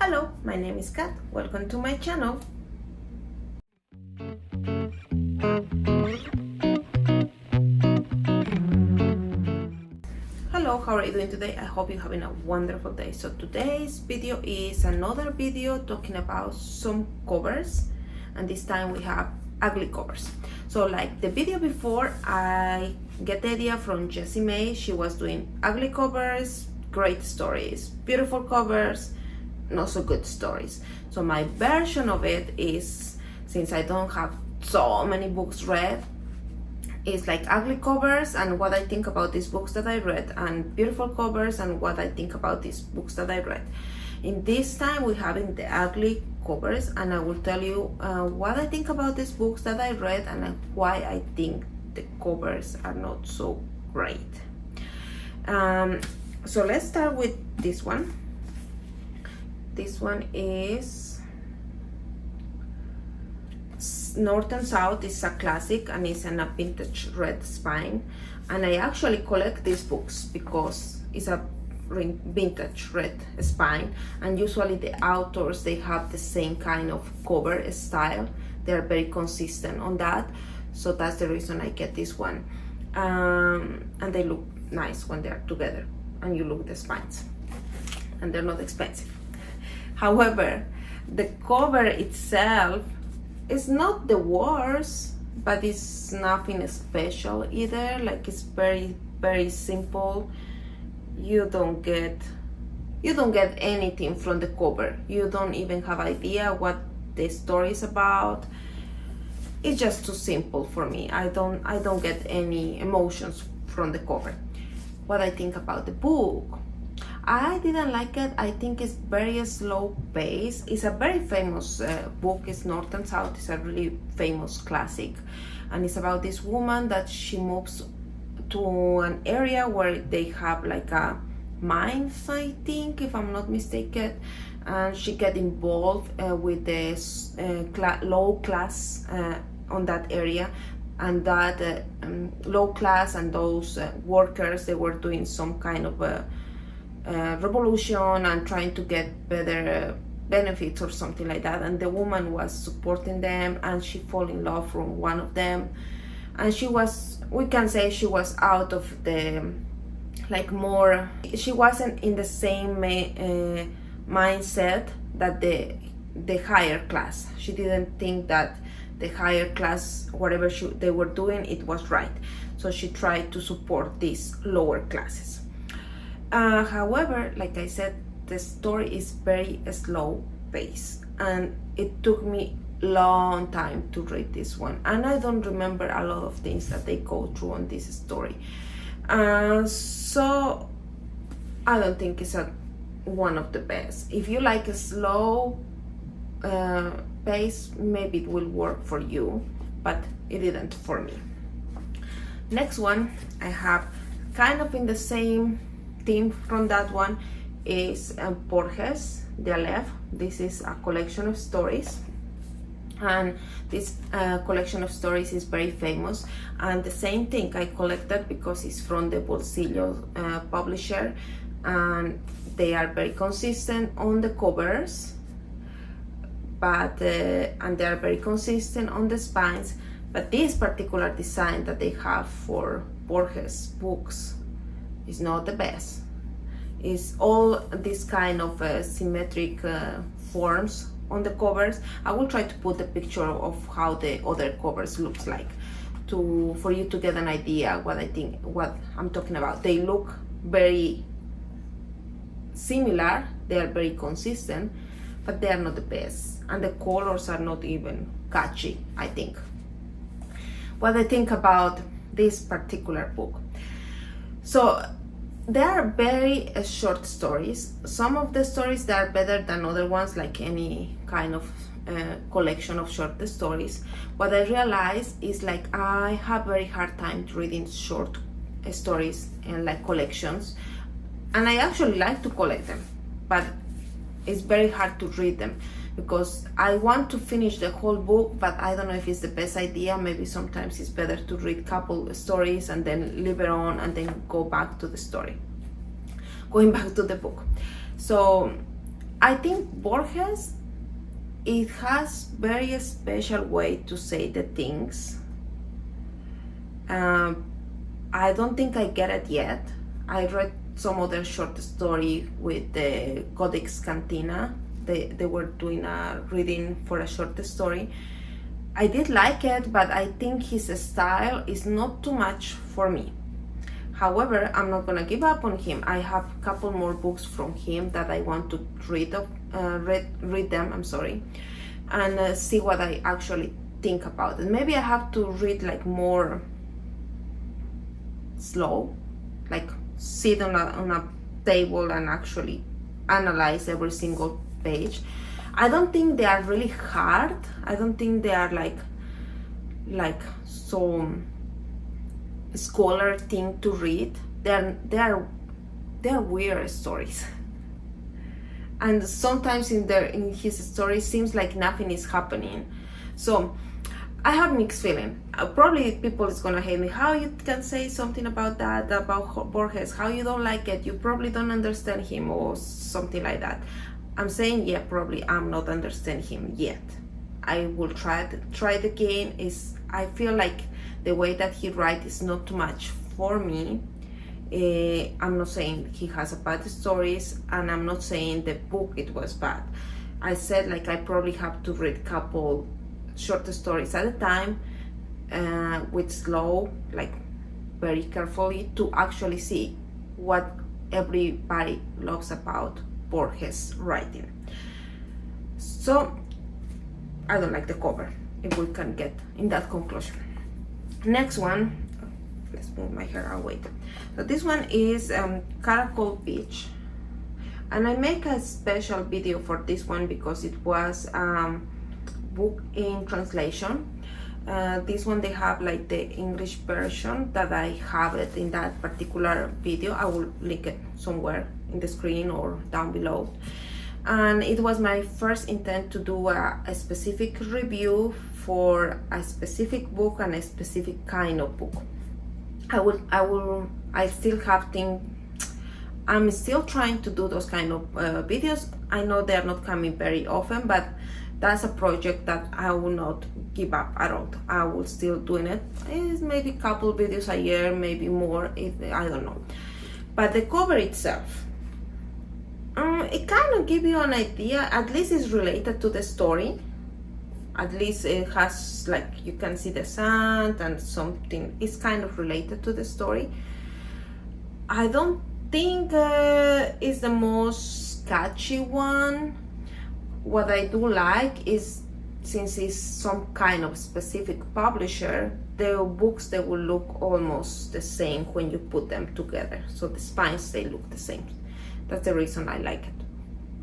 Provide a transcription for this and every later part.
Hello, my name is Kat. Welcome to my channel. Hello, how are you doing today? I hope you're having a wonderful day. So today's video is another video talking about some covers, and this time we have ugly covers. So like the video before, I get the idea from Jessie Mae. She was doing ugly covers, great stories, beautiful covers, not so good stories. So my version of it is, since I don't have so many books read, is like ugly covers and what I think about these books that I read, and beautiful covers and what I think about these books that I read. In this time we're having the ugly covers, and I will tell you what I think about these books that I read and why I think the covers are not so great. So let's start with this one. This one is North and South. Is a classic and it's in a vintage red spine, and I actually collect these books because it's a vintage red spine, and usually the authors, they have the same kind of cover style. They're very consistent on that, so that's the reason I get this one. And they look nice when they're together and you look the spines, and they're not expensive. However, the cover itself is not the worst, but it's nothing special either. Like, it's very, very simple. You don't get anything from the cover. You don't even have idea what the story is about. It's just too simple for me. I don't get any emotions from the cover. What I think about the book, I didn't like it. I think it's very slow pace. It's a very famous book. It's North and South. It's a really famous classic, and it's about this woman that she moves to an area where they have like a mines, I think, if I'm not mistaken, and she get involved with the low class on that area, and that low class and those workers, they were doing some kind of a revolution and trying to get better benefits or something like that, and the woman was supporting them, and she fall in love from one of them, and she was, we can say, she was out of the, like, more, she wasn't in the same mindset that the higher class. She didn't think that the higher class, whatever they were doing, it was right, so she tried to support these lower classes. However, like I said, the story is very slow paced, and it took me long time to read this one, and I don't remember a lot of things that they go through on this story. So I don't think it's one of the best. If you like a slow pace, maybe it will work for you, but it didn't for me. Next one I have, kind of in the same theme from that one, is ℕσㄖk, the Aleph. This is a collection of stories, and this collection of stories is very famous, and the same thing, I collected because it's from the Bolsillo publisher, and they are very consistent on the covers, but and they are very consistent on the spines, but this particular design that they have for Borges books is not the best. It's all this kind of symmetric forms on the covers. I will try to put a picture of how the other covers looks like, for you to get an idea what I'm talking about. They look very similar, they are very consistent, but they are not the best, and the colors are not even catchy, I think. What I think about this particular book. So there are very short stories. Some of the stories, they are better than other ones, like any kind of collection of short stories. What I realized is, like, I have very hard time reading short stories and like collections, and I actually like to collect them, but it's very hard to read them because I want to finish the whole book, but I don't know if it's the best idea. Maybe sometimes it's better to read couple stories and then leave it on and then go back to the story, going back to the book. So I think Borges, it has very special way to say the things. I don't think I get it yet. I read some other short story with the Codex Cantina. They were doing a reading for a short story. I did like it, but I think his style is not too much for me. However, I'm not gonna give up on him. I have a couple more books from him that I want to read them. I'm sorry, and see what I actually think about it. Maybe I have to read like more slow, like sit on a table and actually analyze every single page. I don't think they are really hard. I don't think they are like so scholar thing to read. They're weird stories, and sometimes in his stories seems like nothing is happening. So I have mixed feeling. Probably people is gonna hate me. How you can say something about that, about Borges? How you don't like it? You probably don't understand him or something like that. I'm saying, yeah, probably I'm not understand him yet. I will try it again. I feel like the way that he writes is not too much for me. I'm not saying he has a bad stories, and I'm not saying the book it was bad. I said like I probably have to read a couple short stories at a time, with slow, like very carefully, to actually see what everybody loves about Borges writing. So I don't like the cover, if we can get in that conclusion. Next one, let's move my hair away. So this one is Caracol Beach, and I make a special video for this one because it was book in translation. This one they have like the English version that I have it in that particular video. I will link it somewhere in the screen or down below. And it was my first intent to do a specific review for a specific book and a specific kind of book. I still have things. I'm still trying to do those kind of videos. I know they're not coming very often, but that's a project that I will not give up at all. I will still doing it. It's maybe a couple videos a year, maybe more, I don't know. But the cover itself, it kind of gives you an idea. At least it's related to the story. At least it has, like, you can see the sand and something. It's kind of related to the story. I don't think it's the most catchy one. What I do like is, since it's some kind of specific publisher, the books, they will look almost the same when you put them together. So the spines, they look the same. That's the reason I like it.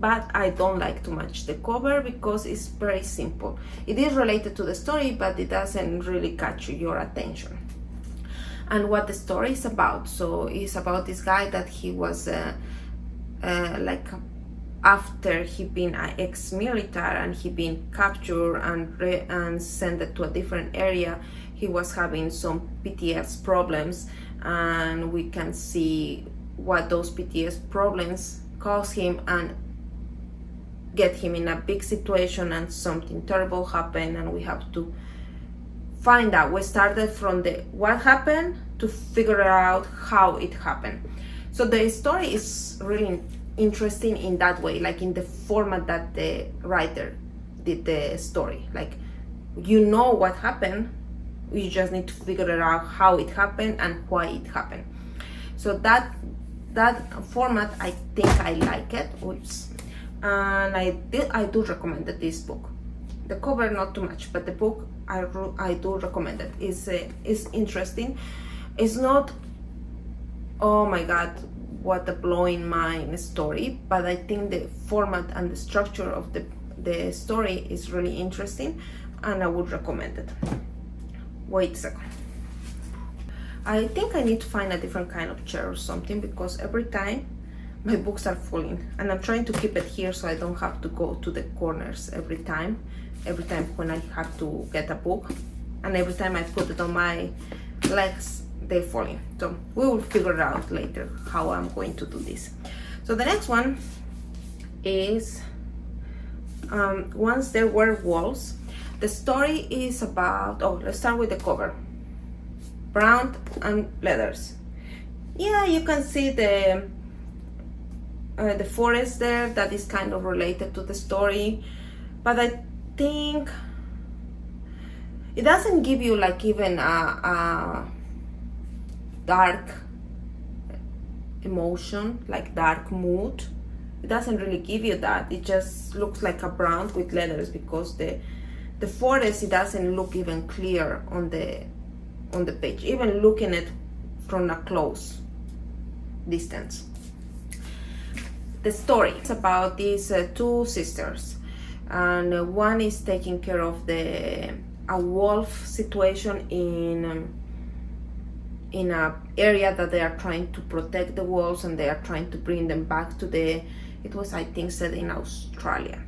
But I don't like too much the cover because it's very simple. It is related to the story, but it doesn't really catch your attention. And what the story is about, so it's about this guy that he was like, after he been an ex-military and he been captured and sent to a different area, he was having some PTS problems, and we can see what those PTS problems cause him and get him in a big situation, and something terrible happened, and we have to find out. We started from the what happened to figure out how it happened. So the story is really interesting in that way, like in the format that the writer did the story. Like, you know what happened, you just need to figure out how it happened and why it happened. So that format, I think I like it. Oops. And I do recommend this book. The cover not too much, but the book I do recommend it. It's interesting. It's not, oh my god, what a blowing mind story, but I think the format and the structure of the story is really interesting, and I would recommend it. Wait a second. I think I need to find a different kind of chair or something, because every time my books are falling, and I'm trying to keep it here so I don't have to go to the corners every time when I have to get a book, and every time I put it on my legs, they're falling. So we will figure it out later how I'm going to do this. So the next one is Once there were wolves. The story is about, let's start with the cover. Brown and leathers. Yeah, you can see the forest there. That is kind of related to the story, but I think it doesn't give you like even a dark emotion, like dark mood. It doesn't really give you that. It just looks like a brown with leathers, because the forest, it doesn't look even clear on the page, even looking at from a close distance. The story is about these two sisters, and one is taking care of a wolf situation in a area that they are trying to protect the wolves, and they are trying to bring them back to it was, I think, set in Australia.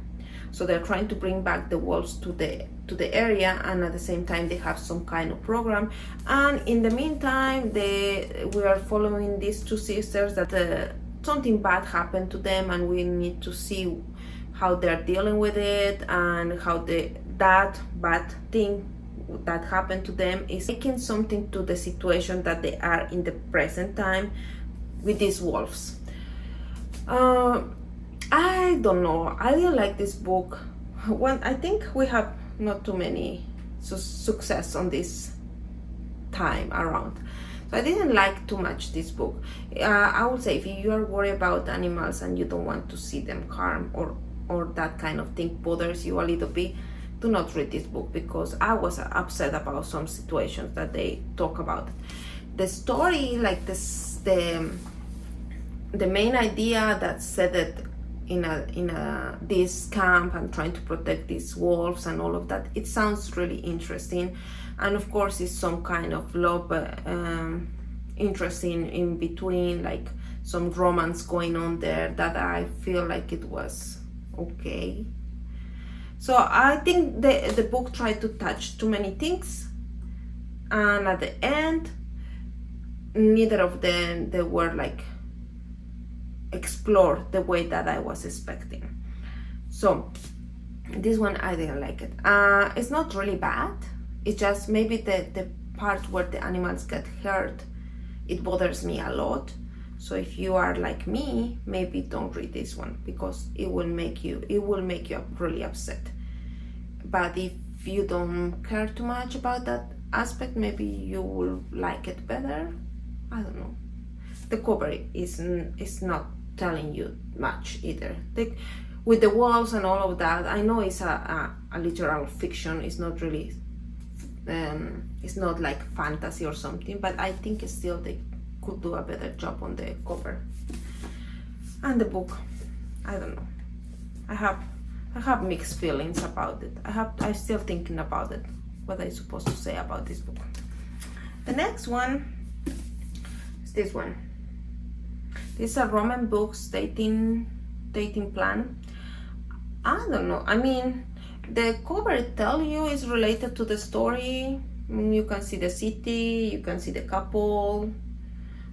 So they're trying to bring back the wolves to the area, and at the same time they have some kind of program. And in the meantime, we are following these two sisters that something bad happened to them, and we need to see how they're dealing with it, and how that bad thing that happened to them is making something to the situation that they are in the present time with these wolves. I don't know, I didn't like this book. I think we have not too many success on this time around, so I didn't like too much this book. I would say if you are worried about animals and you don't want to see them harm, or that kind of thing bothers you a little bit, do not read this book, because I was upset about some situations that they talk about. The story, like this, the main idea that said that in this camp and trying to protect these wolves and all of that, it sounds really interesting. And of course it's some kind of love interesting in between, like some romance going on there, that I feel like it was okay. So I think the book tried to touch too many things, and at the end neither of them, they were like explore the way that I was expecting. So this one, I didn't like it. It's not really bad, it's just maybe the part where the animals get hurt, it bothers me a lot. So if you are like me, maybe don't read this one, because it will make you really upset. But if you don't care too much about that aspect, maybe you will like it better. I don't know. The cover is not telling you much either. With the walls and all of that, I know it's a literal fiction. It's not really, it's not like fantasy or something, but I think still they could do a better job on the cover. And the book, I don't know. I have mixed feelings about it. I'm still thinking about it, what I'm supposed to say about this book. The next one is this one. These are Roman books, dating plan. I don't know. I mean, the cover tell you is related to the story. You can see the city, you can see the couple.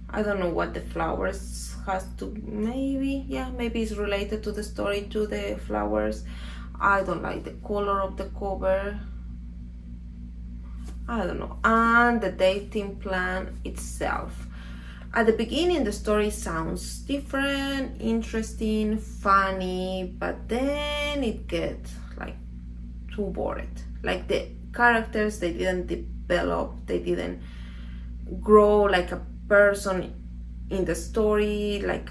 I don't know what the flowers has to, maybe it's related to the story, to the flowers. I don't like the color of the cover. I don't know. And the dating plan itself. At the beginning, the story sounds different, interesting, funny, but then it gets like too boring. Like the characters, they didn't develop, they didn't grow like a person in the story. Like,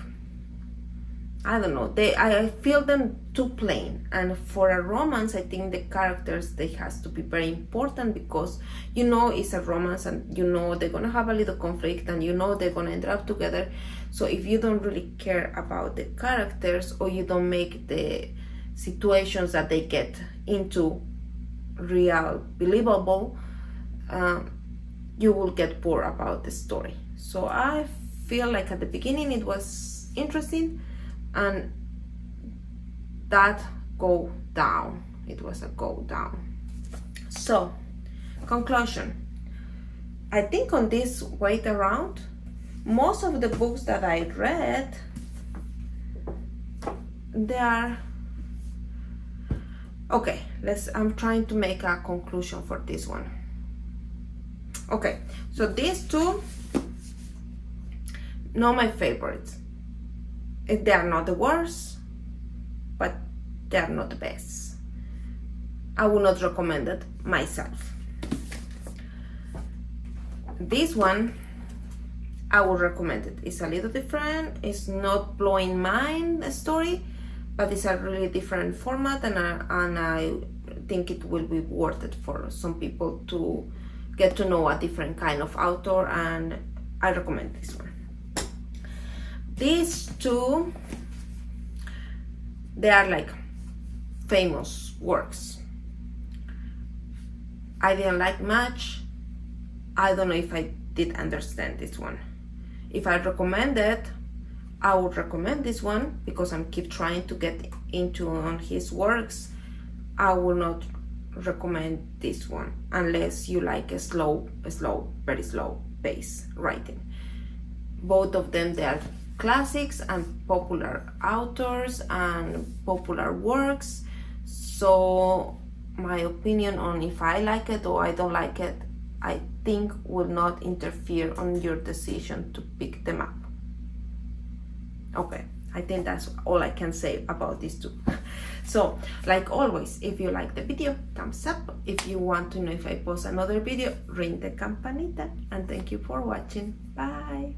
I don't know, I feel them too plain. And for a romance, I think the characters, they has to be very important, because you know it's a romance, and you know they're gonna have a little conflict, and you know they're gonna end up together. So if you don't really care about the characters, or you don't make the situations that they get into real believable, you will get bored about the story. So I feel like at the beginning it was interesting, and that go down, it was a go down. So conclusion, I think on this wait around, most of the books that I read, they are, Okay, I'm trying to make a conclusion for this one. Okay, so these two, not my favorites. They are not the worst, but they are not the best. I would not recommend it myself. This one, I would recommend it. It's a little different. It's not blowing mind story, but it's a really different format, and I think it will be worth it for some people to get to know a different kind of author, and I recommend this one. These two, they are like famous works. I didn't like much. I don't know if I did understand this one. If I recommend it, I would recommend this one because I'm keep trying to get into on his works. I will not recommend this one unless you like a very slow pace writing. Both of them, they are classics and popular authors and popular works. So my opinion on if I like it or I don't like it, I think will not interfere on your decision to pick them up. Okay, I think that's all I can say about these two. So, like always, if you like the video, thumbs up. If you want to know if I post another video, ring the campanita. And thank you for watching. Bye.